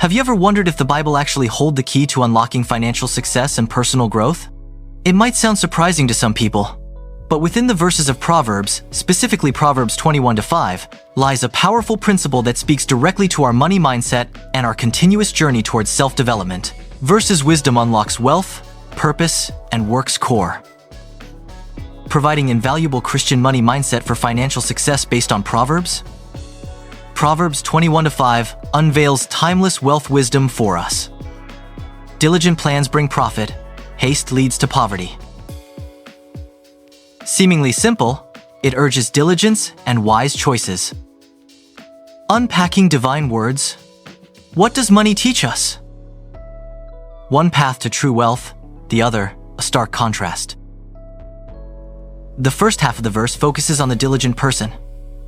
Have you ever wondered if the Bible actually holds the key to unlocking financial success and personal growth? It might sound surprising to some people, but within the verses of Proverbs, specifically Proverbs 21-5, lies a powerful principle that speaks directly to our money mindset and our continuous journey towards self-development. Verses wisdom unlocks wealth, purpose, and work's core, providing invaluable Christian money mindset for financial success based on Proverbs. Proverbs 21-5 unveils timeless wealth wisdom for us. Diligent plans bring profit, haste leads to poverty. Seemingly simple, it urges diligence and wise choices. Unpacking divine words, what does money teach us? One path to true wealth, the other, a stark contrast. The first half of the verse focuses on the diligent person.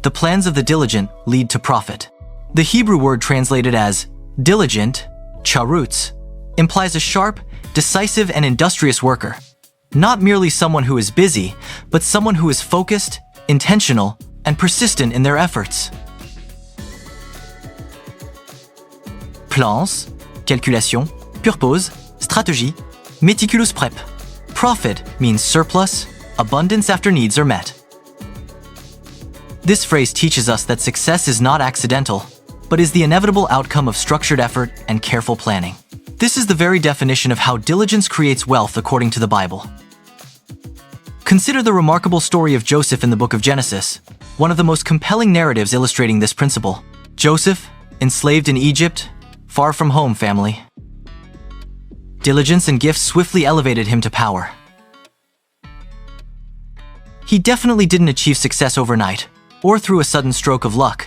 The plans of the diligent lead to profit. The Hebrew word translated as diligent, charutz, implies a sharp, decisive, and industrious worker. Not merely someone who is busy, but someone who is focused, intentional, and persistent in their efforts. Plans, calculation, purpose, stratégie, méticulous prep. Profit means surplus, abundance after needs are met. This phrase teaches us that success is not accidental, but is the inevitable outcome of structured effort and careful planning. This is the very definition of how diligence creates wealth according to the Bible. Consider the remarkable story of Joseph in the book of Genesis, one of the most compelling narratives illustrating this principle. Joseph, enslaved in Egypt, far from home family. Diligence and gifts swiftly elevated him to power. He definitely didn't achieve success overnight, or through a sudden stroke of luck.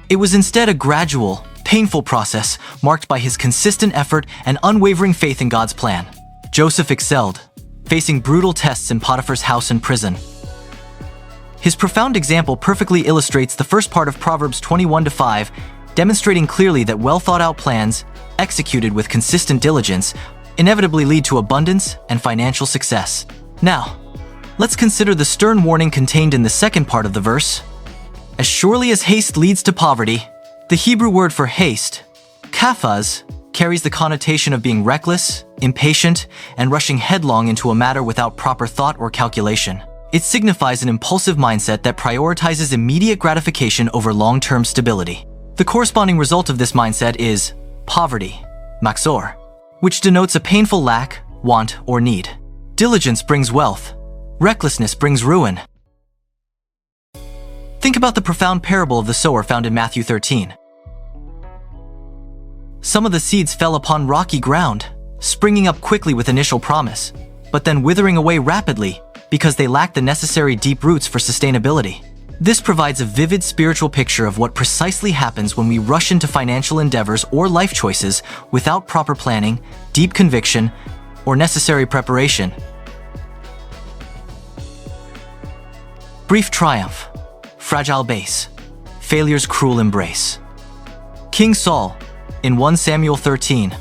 It was instead a gradual, painful process marked by his consistent effort and unwavering faith in God's plan. Joseph excelled, facing brutal tests in Potiphar's house and prison. His profound example perfectly illustrates the first part of Proverbs 21-5, demonstrating clearly that well-thought-out plans, executed with consistent diligence, inevitably lead to abundance and financial success. Now, let's consider the stern warning contained in the second part of the verse. As surely as haste leads to poverty, the Hebrew word for haste, kafaz, carries the connotation of being reckless, impatient, and rushing headlong into a matter without proper thought or calculation. It signifies an impulsive mindset that prioritizes immediate gratification over long-term stability. The corresponding result of this mindset is poverty, maxor, which denotes a painful lack, want, or need. Diligence brings wealth. Recklessness brings ruin. Think about the profound parable of the sower found in Matthew 13. Some of the seeds fell upon rocky ground, springing up quickly with initial promise, but then withering away rapidly because they lacked the necessary deep roots for sustainability. This provides a vivid spiritual picture of what precisely happens when we rush into financial endeavors or life choices without proper planning, deep conviction, or necessary preparation. Brief triumph, fragile base, failure's cruel embrace. King Saul, in 1 Samuel 13,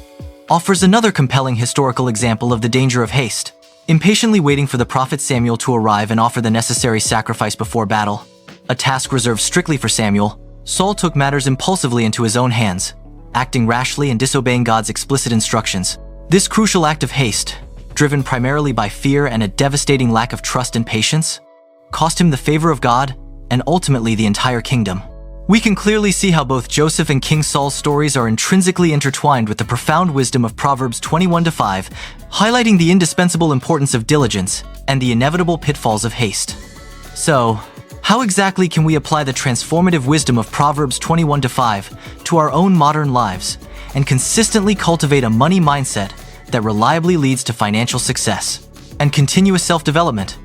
offers another compelling historical example of the danger of haste. Impatiently waiting for the prophet Samuel to arrive and offer the necessary sacrifice before battle, a task reserved strictly for Samuel, Saul took matters impulsively into his own hands, acting rashly and disobeying God's explicit instructions. This crucial act of haste, driven primarily by fear and a devastating lack of trust and patience, cost him the favor of God and ultimately the entire kingdom. We can clearly see how both Joseph and King Saul's stories are intrinsically intertwined with the profound wisdom of Proverbs 21-5, highlighting the indispensable importance of diligence and the inevitable pitfalls of haste. So, how exactly can we apply the transformative wisdom of Proverbs 21-5 to our own modern lives and consistently cultivate a money mindset that reliably leads to financial success and continuous self-development,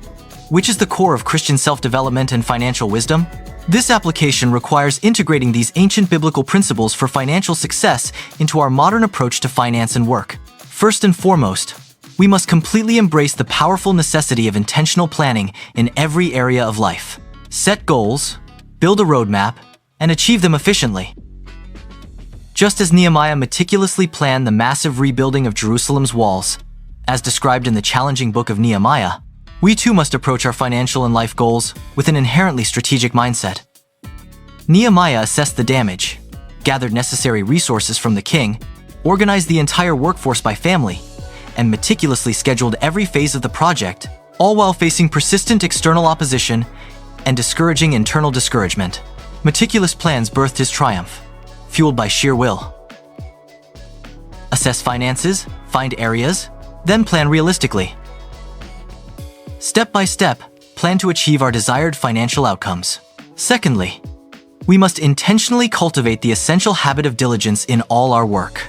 which is the core of Christian self-development and financial wisdom? This application requires integrating these ancient biblical principles for financial success into our modern approach to finance and work. First and foremost, we must completely embrace the powerful necessity of intentional planning in every area of life. Set goals, build a roadmap, and achieve them efficiently. Just as Nehemiah meticulously planned the massive rebuilding of Jerusalem's walls, as described in the challenging book of Nehemiah, we too must approach our financial and life goals with an inherently strategic mindset. Nehemiah assessed the damage, gathered necessary resources from the king, organized the entire workforce by family, and meticulously scheduled every phase of the project, all while facing persistent external opposition and discouraging internal discouragement. Meticulous plans birthed his triumph, fueled by sheer will. Assess finances, find areas, then plan realistically. Step by step, plan to achieve our desired financial outcomes. Secondly, we must intentionally cultivate the essential habit of diligence in all our work.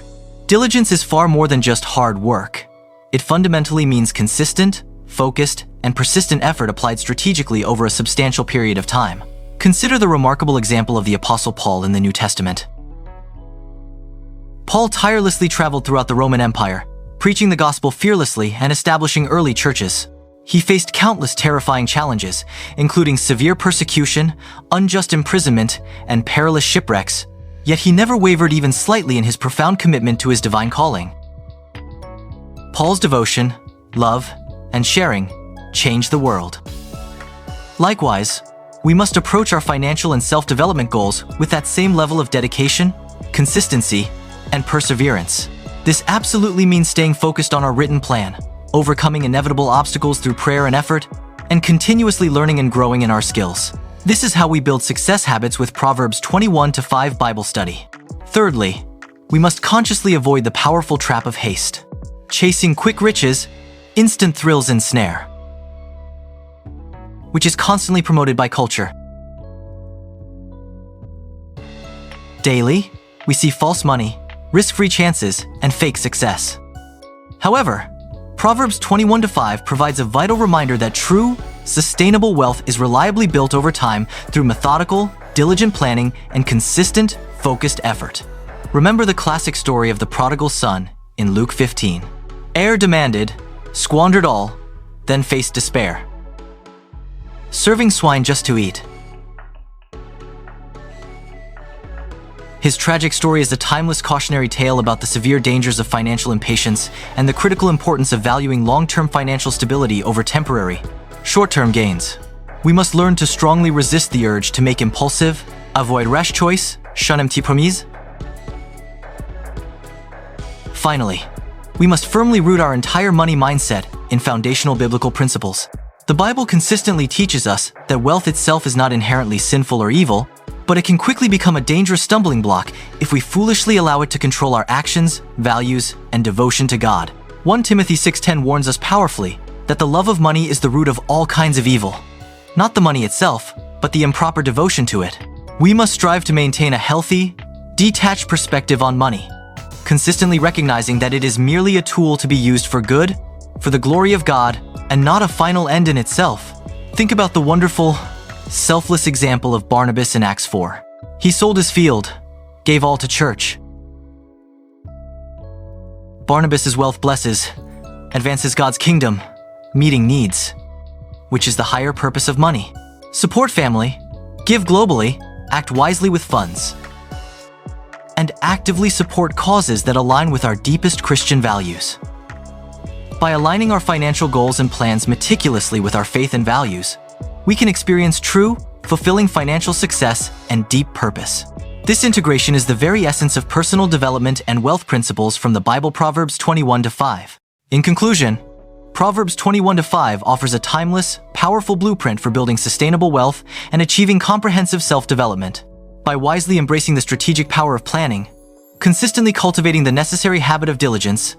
Diligence is far more than just hard work. It fundamentally means consistent, focused, and persistent effort applied strategically over a substantial period of time. Consider the remarkable example of the Apostle Paul in the New Testament. Paul tirelessly traveled throughout the Roman Empire, preaching the gospel fearlessly and establishing early churches. He faced countless terrifying challenges, including severe persecution, unjust imprisonment, and perilous shipwrecks, yet he never wavered even slightly in his profound commitment to his divine calling. Paul's devotion, love, and sharing changed the world. Likewise, we must approach our financial and self-development goals with that same level of dedication, consistency, and perseverance. This absolutely means staying focused on our written plan, overcoming inevitable obstacles through prayer and effort, and continuously learning and growing in our skills. This is how we build success habits with Proverbs 21-5 Bible study. Thirdly, we must consciously avoid the powerful trap of haste. Chasing quick riches, instant thrills ensnare, which is constantly promoted by culture. Daily, we see false money, risk-free chances, and fake success. However, Proverbs 21-5 provides a vital reminder that true, sustainable wealth is reliably built over time through methodical, diligent planning and consistent, focused effort. Remember the classic story of the prodigal son in Luke 15. Heir demanded, squandered all, then faced despair. Serving swine just to eat. His tragic story is a timeless cautionary tale about the severe dangers of financial impatience and the critical importance of valuing long-term financial stability over temporary, short-term gains. We must learn to strongly resist the urge to make impulsive, avoid rash choice, shun empty promise. Finally, we must firmly root our entire money mindset in foundational biblical principles. The Bible consistently teaches us that wealth itself is not inherently sinful or evil, but it can quickly become a dangerous stumbling block if we foolishly allow it to control our actions, values, and devotion to God. 1 Timothy 6:10 warns us powerfully that the love of money is the root of all kinds of evil. Not the money itself, but the improper devotion to it. We must strive to maintain a healthy, detached perspective on money, consistently recognizing that it is merely a tool to be used for good, for the glory of God, and not a final end in itself. Think about the wonderful, selfless example of Barnabas in Acts 4. He sold his field, gave all to church. Barnabas's wealth blesses, advances God's kingdom, meeting needs, which is the higher purpose of money. Support family, give globally, act wisely with funds, and actively support causes that align with our deepest Christian values. By aligning our financial goals and plans meticulously with our faith and values, we can experience true, fulfilling financial success and deep purpose. This integration is the very essence of personal development and wealth principles from the Bible. Proverbs 21-5. In conclusion, Proverbs 21-5 offers a timeless, powerful blueprint for building sustainable wealth and achieving comprehensive self-development. By wisely embracing the strategic power of planning, consistently cultivating the necessary habit of diligence,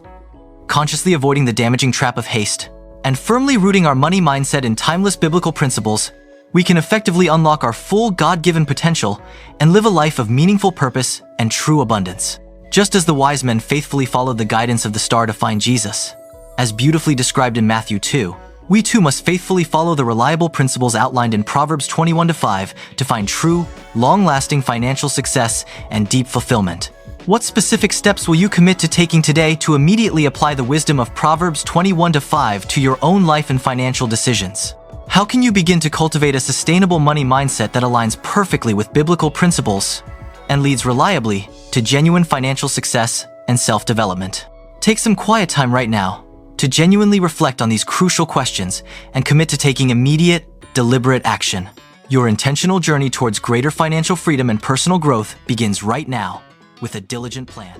consciously avoiding the damaging trap of haste, and firmly rooting our money mindset in timeless biblical principles, we can effectively unlock our full God-given potential and live a life of meaningful purpose and true abundance. Just as the wise men faithfully followed the guidance of the star to find Jesus, as beautifully described in Matthew 2, we too must faithfully follow the reliable principles outlined in Proverbs 21-5 to find true, long-lasting financial success and deep fulfillment. What specific steps will you commit to taking today to immediately apply the wisdom of Proverbs 21-5 to your own life and financial decisions? How can you begin to cultivate a sustainable money mindset that aligns perfectly with biblical principles and leads reliably to genuine financial success and self-development? Take some quiet time right now to genuinely reflect on these crucial questions and commit to taking immediate, deliberate action. Your intentional journey towards greater financial freedom and personal growth begins right now with a diligent plan.